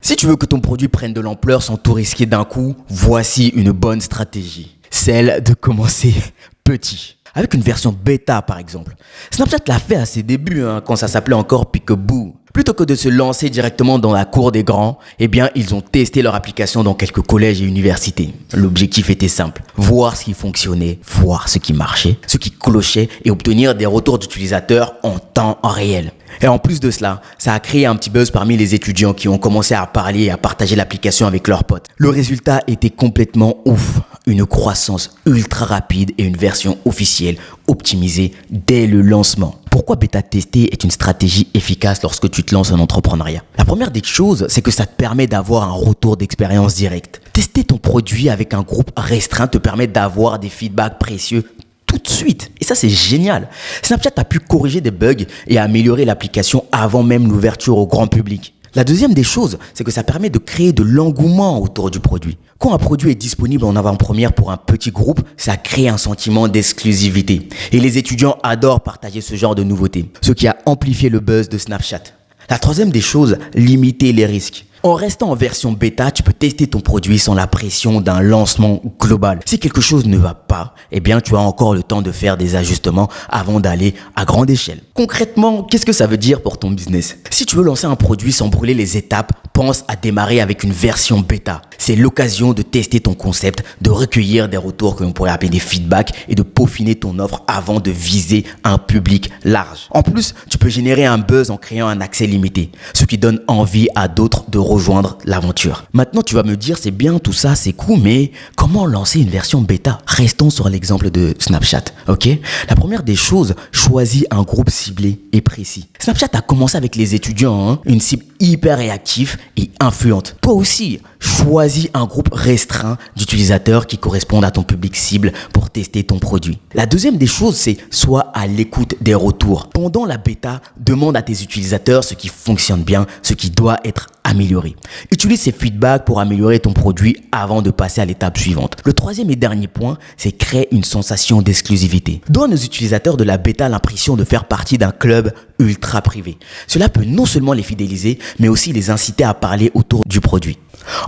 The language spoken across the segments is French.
Si tu veux que ton produit prenne de l'ampleur sans tout risquer d'un coup, voici une bonne stratégie. Celle de commencer petit. Avec une version bêta par exemple. Snapchat l'a fait à ses débuts quand ça s'appelait encore Peekaboo. Plutôt que de se lancer directement dans la cour des grands, eh bien ils ont testé leur application dans quelques collèges et universités. L'objectif était simple, voir ce qui fonctionnait, voir ce qui marchait, ce qui clochait et obtenir des retours d'utilisateurs en temps réel. Et en plus de cela, ça a créé un petit buzz parmi les étudiants qui ont commencé à parler et à partager l'application avec leurs potes. Le résultat était complètement ouf. Une croissance ultra rapide et une version officielle optimisée dès le lancement. Pourquoi bêta-tester est une stratégie efficace lorsque tu te lances en entrepreneuriat? La première des choses, c'est que ça te permet d'avoir un retour d'expérience direct. Tester ton produit avec un groupe restreint te permet d'avoir des feedbacks précieux tout de suite. Et ça, c'est génial. Snapchat a pu corriger des bugs et améliorer l'application avant même l'ouverture au grand public. La deuxième des choses, c'est que ça permet de créer de l'engouement autour du produit. Quand un produit est disponible en avant-première pour un petit groupe, ça crée un sentiment d'exclusivité. Et les étudiants adorent partager ce genre de nouveautés, ce qui a amplifié le buzz de Snapchat. La troisième des choses, limiter les risques. En restant en version bêta, tu peux tester ton produit sans la pression d'un lancement global. Si quelque chose ne va pas, eh bien, tu as encore le temps de faire des ajustements avant d'aller à grande échelle. Concrètement, qu'est-ce que ça veut dire pour ton business? Si tu veux lancer un produit sans brûler les étapes, pense à démarrer avec une version bêta. C'est l'occasion de tester ton concept, de recueillir des retours que l'on pourrait appeler des feedbacks et de peaufiner ton offre avant de viser un public large. En plus, tu peux générer un buzz en créant un accès limité, ce qui donne envie à d'autres de rejoindre l'aventure. Maintenant, tu vas me dire, c'est bien tout ça, c'est cool, mais comment lancer une version bêta? Restons sur l'exemple de Snapchat, ok? La première des choses, choisis un groupe ciblé et précis. Snapchat a commencé avec les étudiants, une cible hyper réactive et influente. Toi aussi, choisis un groupe restreint d'utilisateurs qui correspondent à ton public cible pour tester ton produit. La deuxième des choses, c'est sois à l'écoute des retours. Pendant la bêta, demande à tes utilisateurs ce qui fonctionne bien, ce qui doit être amélioré. Utilise ces feedbacks pour améliorer ton produit avant de passer à l'étape suivante. Le troisième et dernier point, c'est créer une sensation d'exclusivité. Donne aux utilisateurs de la bêta l'impression de faire partie d'un club ultra privé. Cela peut non seulement les fidéliser, mais aussi les inciter à parler autour du produit.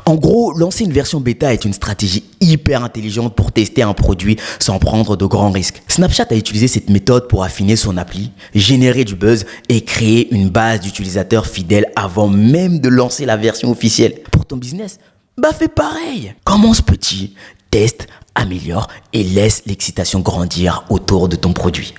En gros, lancer une version bêta est une stratégie hyper intelligente pour tester un produit sans prendre de grands risques. Snapchat a utilisé cette méthode pour affiner son appli, générer du buzz et créer une base d'utilisateurs fidèles avant même de lancer la version officielle. Pour ton business, fais pareil. Commence petit, teste, améliore et laisse l'excitation grandir autour de ton produit.